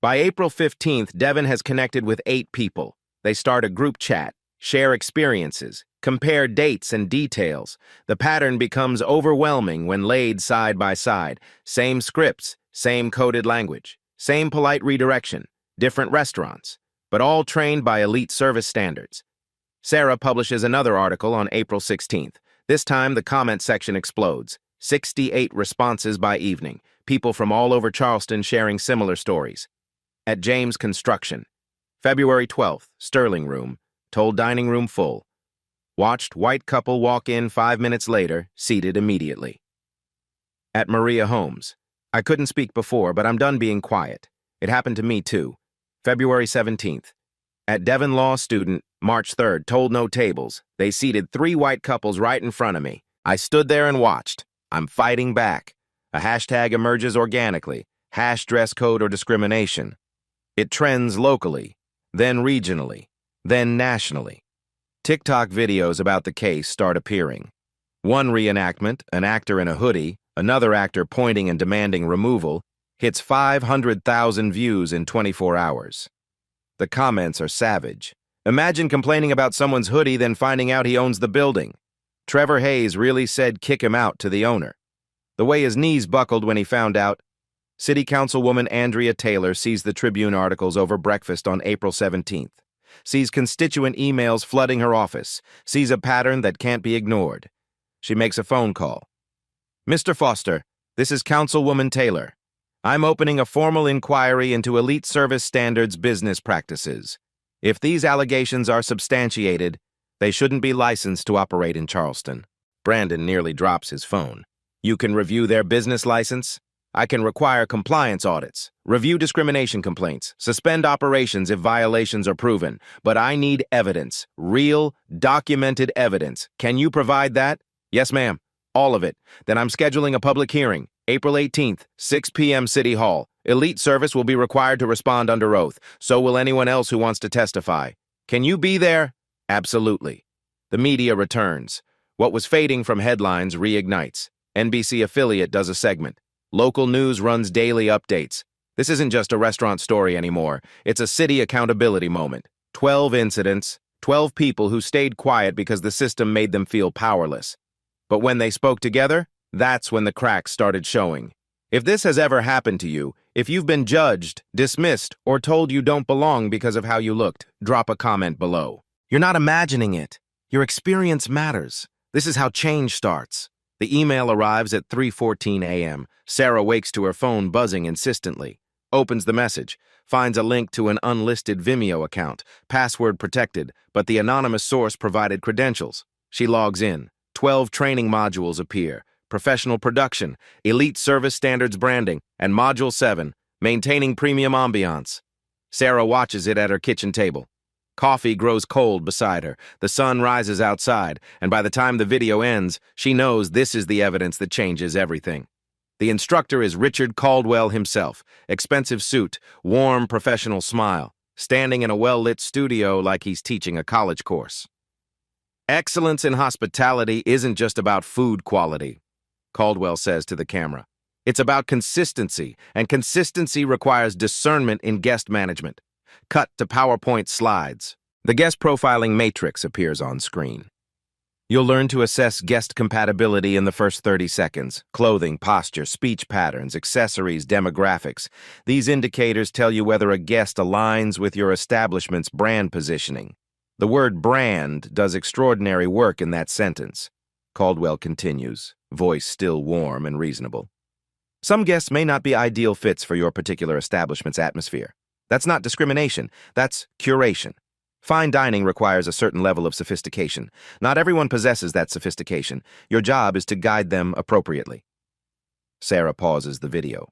By April 15th, Devin has connected with 8 people. They start a group chat, share experiences, compare dates and details. The pattern becomes overwhelming when laid side by side. Same scripts, same coded language, same polite redirection, different restaurants, but all trained by elite service standards. Sarah publishes another article on April 16th. This time, the comment section explodes. 68 responses by evening, people from all over Charleston sharing similar stories. At James Construction, February 12th, Sterling Room, told dining room full. Watched white couple walk in 5 minutes later, seated immediately. At Maria Homes, I couldn't speak before, but I'm done being quiet. It happened to me too. February 17th. At Devin Law Student, March 3rd, told no tables. They seated 3 white couples right in front of me. I stood there and watched. I'm fighting back. A hashtag emerges organically. Hash dress code or discrimination. It trends locally, then regionally, then nationally. TikTok videos about the case start appearing. One reenactment, an actor in a hoodie, another actor pointing and demanding removal, hits 500,000 views in 24 hours. The comments are savage. Imagine complaining about someone's hoodie, then finding out he owns the building. Trevor Hayes really said kick him out to the owner. The way his knees buckled when he found out. City Councilwoman Andrea Taylor sees the Tribune articles over breakfast on April 17th. Sees constituent emails flooding her office. Sees a pattern that can't be ignored. She makes a phone call. Mr. Foster, this is Councilwoman Taylor. I'm opening a formal inquiry into Elite Service Standards business practices. If these allegations are substantiated, they shouldn't be licensed to operate in Charleston. Brandon nearly drops his phone. You can review their business license. I can require compliance audits, review discrimination complaints, suspend operations if violations are proven. But I need evidence, real, documented evidence. Can you provide that? Yes, ma'am. All of it. Then I'm scheduling a public hearing. April 18th, 6 p.m. City Hall. Elite Service will be required to respond under oath. So will anyone else who wants to testify. Can you be there? Absolutely. The media returns. What was fading from headlines reignites. NBC affiliate does a segment. Local news runs daily updates. This isn't just a restaurant story anymore. It's a city accountability moment. 12 incidents, 12 people who stayed quiet because the system made them feel powerless. But when they spoke together, that's when the cracks started showing. If this has ever happened to you, if you've been judged, dismissed, or told you don't belong because of how you looked, drop a comment below. You're not imagining it. Your experience matters. This is how change starts. The email arrives at 3:14 a.m. Sarah wakes to her phone buzzing insistently. Opens the message, finds a link to an unlisted Vimeo account, password protected, but the anonymous source provided credentials. She logs in. 12 training modules appear. Professional production, elite service standards branding, and Module 7, maintaining premium ambiance. Sarah watches it at her kitchen table. Coffee grows cold beside her. The sun rises outside, and by the time the video ends, she knows this is the evidence that changes everything. The instructor is Richard Caldwell himself. Expensive suit, warm professional smile, standing in a well-lit studio like he's teaching a college course. Excellence in hospitality isn't just about food quality, Caldwell says to the camera. It's about consistency, and consistency requires discernment in guest management. Cut to PowerPoint slides. The guest profiling matrix appears on screen. You'll learn to assess guest compatibility in the first 30 seconds. Clothing, posture, speech patterns, accessories, demographics. These indicators tell you whether a guest aligns with your establishment's brand positioning. The word brand does extraordinary work in that sentence. Caldwell continues, voice still warm and reasonable. Some guests may not be ideal fits for your particular establishment's atmosphere. That's not discrimination, that's curation. Fine dining requires a certain level of sophistication. Not everyone possesses that sophistication. Your job is to guide them appropriately. Sarah pauses the video,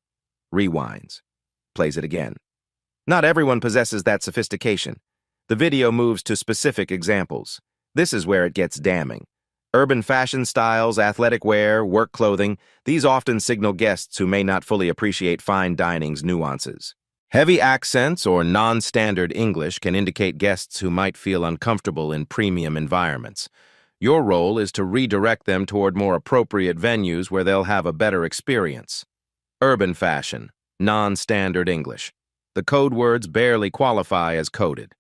rewinds, plays it again. Not everyone possesses that sophistication. The video moves to specific examples. This is where it gets damning. Urban fashion styles, athletic wear, work clothing, these often signal guests who may not fully appreciate fine dining's nuances. Heavy accents or non-standard English can indicate guests who might feel uncomfortable in premium environments. Your role is to redirect them toward more appropriate venues where they'll have a better experience. Urban fashion, non-standard English. The code words barely qualify as coded.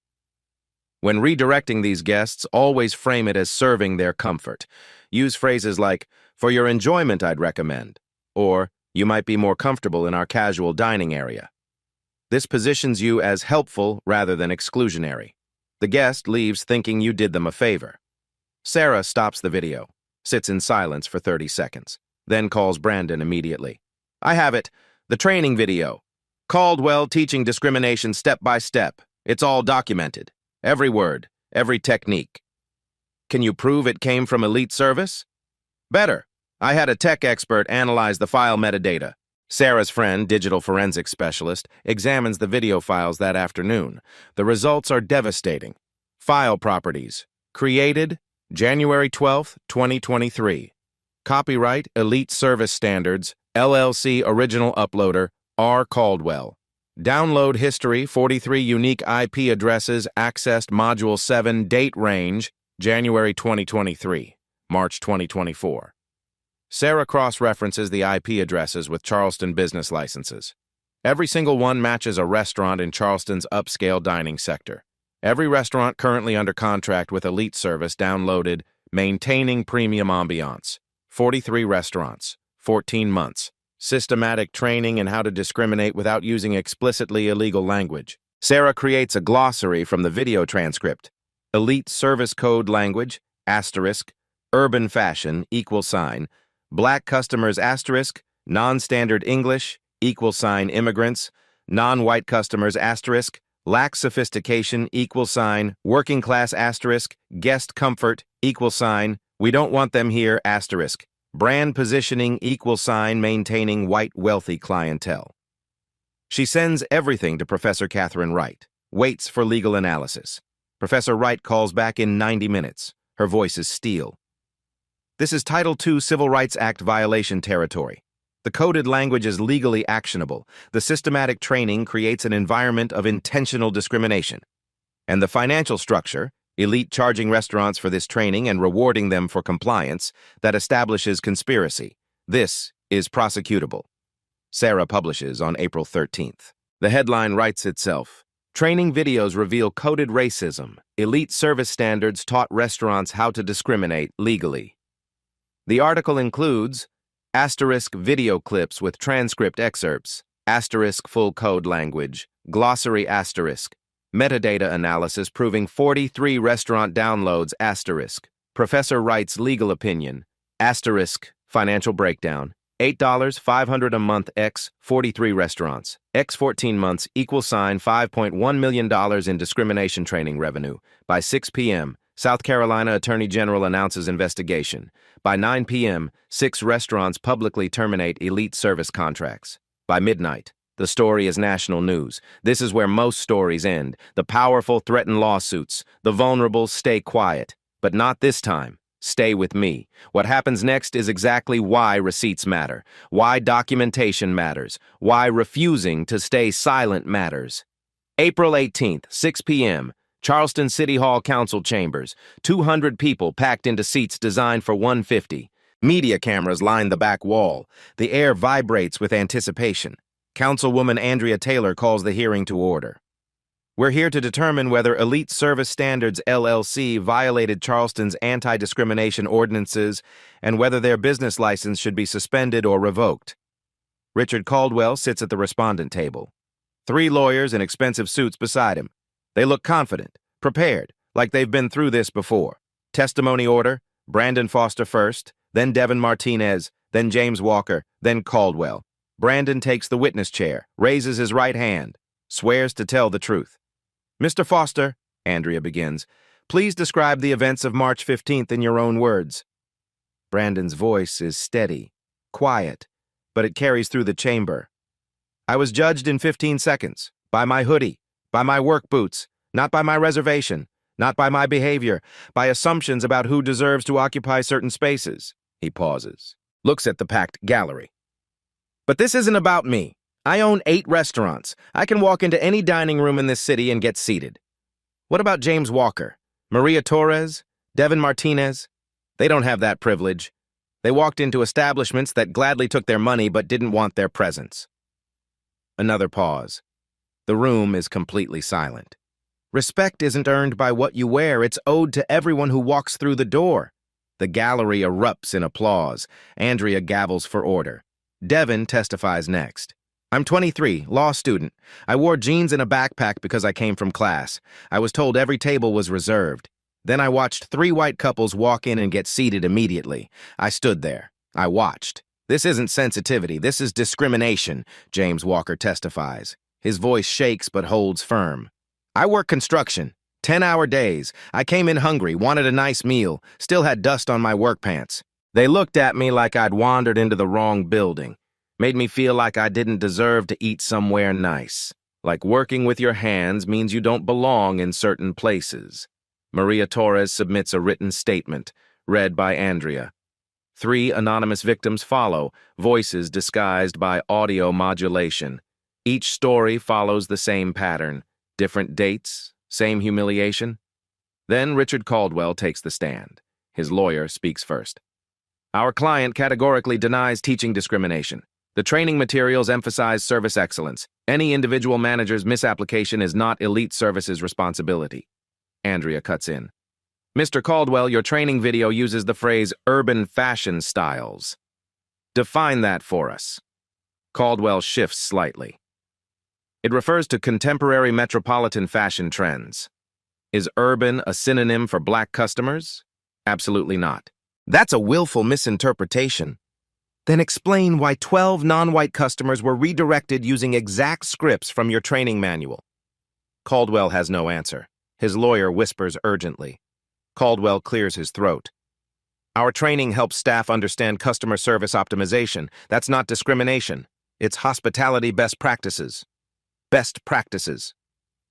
When redirecting these guests, always frame it as serving their comfort. Use phrases like, "For your enjoyment, I'd recommend," or "You might be more comfortable in our casual dining area." This positions you as helpful rather than exclusionary. The guest leaves thinking you did them a favor. Sarah stops the video, sits in silence for 30 seconds, then calls Brandon immediately. "I have it. The training video. Caldwell teaching discrimination step by step. It's all documented. Every word, every technique. Can you prove it came from Elite Service? Better. I had a tech expert analyze the file metadata. Sarah's friend, digital forensics specialist, examines the video files that afternoon. The results are devastating. File properties. Created January 12, 2023. Copyright Elite Service Standards, LLC Original Uploader, R. Caldwell. Download history, 43 unique IP addresses accessed Module 7 date range, January 2023, March 2024. Sarah cross-references the IP addresses with Charleston business licenses. Every single one matches a restaurant in Charleston's upscale dining sector. Every restaurant currently under contract with Elite Service downloaded Maintaining Premium Ambiance. 43 restaurants, 14 months. Systematic training in how to discriminate without using explicitly illegal language. Sarah creates a glossary from the video transcript. Elite Service Code language, asterisk, urban fashion, =, Black customers, asterisk, non-standard English, =, immigrants, non-white customers, asterisk, lack sophistication, =, working class, asterisk, guest comfort, =, we don't want them here, asterisk, brand positioning, =, maintaining white wealthy clientele. She sends everything to Professor Catherine Wright, waits for legal analysis. Professor Wright calls back in 90 minutes. Her voice is steel. This is Title II Civil Rights Act violation territory. The coded language is legally actionable. The systematic training creates an environment of intentional discrimination. And the financial structure, Elite charging restaurants for this training and rewarding them for compliance, that establishes conspiracy. This is prosecutable. Sarah publishes on April 13th. The headline writes itself. Training videos reveal coded racism. Elite Service Standards taught restaurants how to discriminate legally. The article includes asterisk video clips with transcript excerpts, asterisk full code language, glossary asterisk, metadata analysis proving 43 restaurant downloads asterisk, Professor Wright's legal opinion, asterisk, financial breakdown, $8, $500 a month x 43 restaurants, x 14 months =, $5.1 million in discrimination training revenue. By 6 p.m., South Carolina Attorney General announces investigation. By 9 p.m., 6 restaurants publicly terminate Elite Service contracts. By midnight, the story is national news. This is where most stories end. The powerful threaten lawsuits. The vulnerable stay quiet. But not this time. Stay with me. What happens next is exactly why receipts matter, why documentation matters, why refusing to stay silent matters. April 18th, 6 p.m., Charleston City Hall Council Chambers. 200 people packed into seats designed for 150. Media cameras line the back wall. The air vibrates with anticipation. Councilwoman Andrea Taylor calls the hearing to order. We're here to determine whether Elite Service Standards LLC violated Charleston's anti-discrimination ordinances and whether their business license should be suspended or revoked. Richard Caldwell sits at the respondent table. 3 lawyers in expensive suits beside him. They look confident, prepared, like they've been through this before. Testimony order, Brandon Foster first, then Devin Martinez, then James Walker, then Caldwell. Brandon takes the witness chair, raises his right hand, swears to tell the truth. Mr. Foster, Andrea begins, please describe the events of March 15th in your own words. Brandon's voice is steady, quiet, but it carries through the chamber. I was judged in 15 seconds, by my hoodie, by my work boots, not by my reservation, not by my behavior, by assumptions about who deserves to occupy certain spaces. He pauses, looks at the packed gallery. But this isn't about me. I own 8 restaurants. I can walk into any dining room in this city and get seated. What about James Walker, Maria Torres, Devin Martinez? They don't have that privilege. They walked into establishments that gladly took their money but didn't want their presence. Another pause. The room is completely silent. Respect isn't earned by what you wear. It's owed to everyone who walks through the door. The gallery erupts in applause. Andrea gavels for order. Devin testifies next. I'm 23, law student. I wore jeans and a backpack because I came from class. I was told every table was reserved. Then I watched 3 white couples walk in and get seated immediately. I stood there. I watched. This isn't sensitivity. This is discrimination, James Walker testifies. His voice shakes but holds firm. I work construction. 10-hour days. I came in hungry, wanted a nice meal, still had dust on my work pants. They looked at me like I'd wandered into the wrong building. Made me feel like I didn't deserve to eat somewhere nice. Like working with your hands means you don't belong in certain places. Maria Torres submits a written statement, read by Andrea. 3 anonymous victims follow, voices disguised by audio modulation. Each story follows the same pattern. Different dates, same humiliation. Then Richard Caldwell takes the stand. His lawyer speaks first. Our client categorically denies teaching discrimination. The training materials emphasize service excellence. Any individual manager's misapplication is not Elite Services' responsibility. Andrea cuts in. Mr. Caldwell, your training video uses the phrase urban fashion styles. Define that for us. Caldwell shifts slightly. It refers to contemporary metropolitan fashion trends. Is urban a synonym for black customers? Absolutely not. That's a willful misinterpretation. Then explain why 12 non-white customers were redirected using exact scripts from your training manual. Caldwell has no answer. His lawyer whispers urgently. Caldwell clears his throat. Our training helps staff understand customer service optimization. That's not discrimination. It's hospitality best practices. Best practices,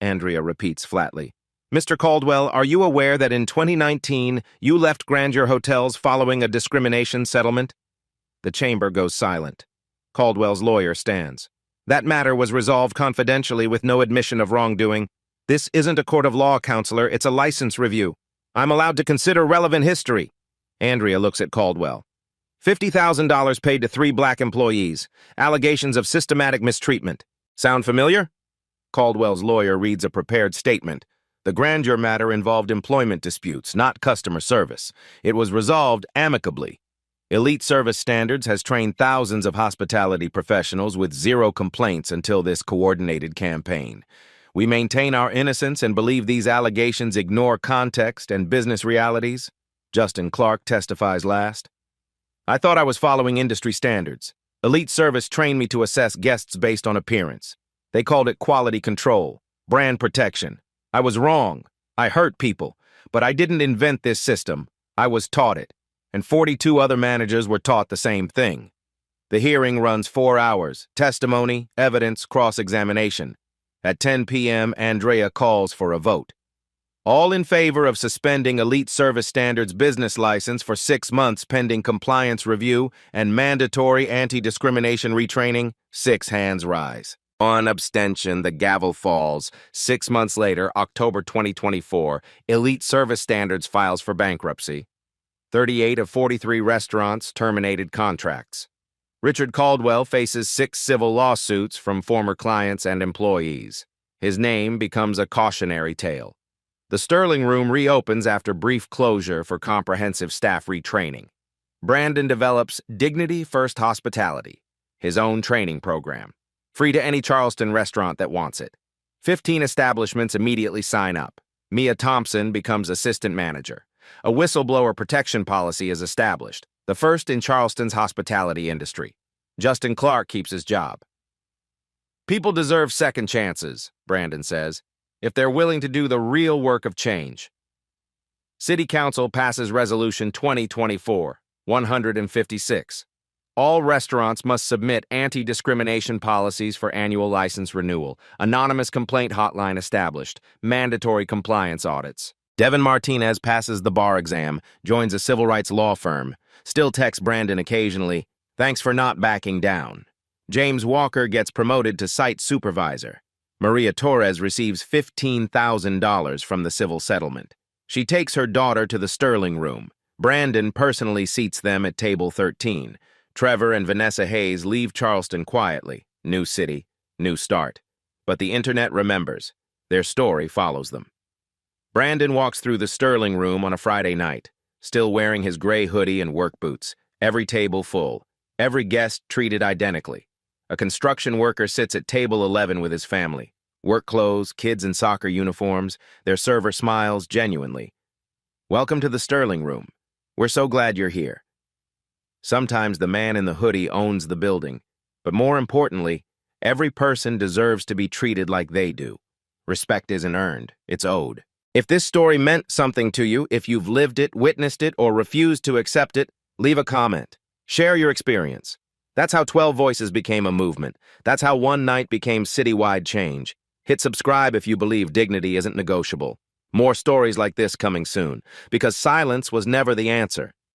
Andrea repeats flatly. Mr. Caldwell, are you aware that in 2019 you left Grandeur Hotels following a discrimination settlement? The chamber goes silent. Caldwell's lawyer stands. That matter was resolved confidentially with no admission of wrongdoing. This isn't a court of law, counselor. It's a license review. I'm allowed to consider relevant history. Andrea looks at Caldwell. $50,000 paid to 3 black employees. Allegations of systematic mistreatment. Sound familiar? Caldwell's lawyer reads a prepared statement. The Grandeur matter involved employment disputes, not customer service. It was resolved amicably. Elite Service Standards has trained thousands of hospitality professionals with 0 complaints until this coordinated campaign. We maintain our innocence and believe these allegations ignore context and business realities. Justin Clark testifies last. I thought I was following industry standards. Elite Service trained me to assess guests based on appearance. They called it quality control, brand protection. I was wrong. I hurt people, but I didn't invent this system. I was taught it, and 42 other managers were taught the same thing. The hearing runs 4 hours, testimony, evidence, cross-examination. At 10 p.m., Andrea calls for a vote. All in favor of suspending Elite Service Standards business license for 6 months pending compliance review and mandatory anti-discrimination retraining, 6 hands rise. On abstention, the gavel falls. 6 months later, October 2024, Elite Service Standards files for bankruptcy. 38 of 43 restaurants terminated contracts. Richard Caldwell faces 6 civil lawsuits from former clients and employees. His name becomes a cautionary tale. The Sterling Room reopens after brief closure for comprehensive staff retraining. Brandon develops Dignity First Hospitality, his own training program, free to any Charleston restaurant that wants it. 15 establishments immediately sign up. Mia Thompson becomes assistant manager. A whistleblower protection policy is established, the first in Charleston's hospitality industry. Justin Clark keeps his job. People deserve second chances, Brandon says, if they're willing to do the real work of change. City Council passes Resolution 2024-156. All restaurants must submit anti-discrimination policies for annual license renewal. Anonymous complaint hotline established. Mandatory compliance audits. Devin Martinez passes the bar exam, joins a civil rights law firm. Still texts Brandon occasionally, "Thanks for not backing down." James Walker gets promoted to site supervisor. Maria Torres receives $15,000 from the civil settlement. She takes her daughter to the Sterling Room. Brandon personally seats them at table 13. Trevor and Vanessa Hayes leave Charleston quietly. New city, new start. But the internet remembers. Their story follows them. Brandon walks through the Sterling Room on a Friday night, still wearing his gray hoodie and work boots. Every table full. Every guest treated identically. A construction worker sits at table 11 with his family. Work clothes, kids in soccer uniforms. Their server smiles genuinely. "Welcome to the Sterling Room. We're so glad you're here." Sometimes the man in the hoodie owns the building, but more importantly, every person deserves to be treated like they do. Respect isn't earned, it's owed. If this story meant something to you, if you've lived it, witnessed it, or refused to accept it, leave a comment. Share your experience. That's how 12 Voices became a movement. That's how one night became citywide change. Hit subscribe if you believe dignity isn't negotiable. More stories like this coming soon, because silence was never the answer.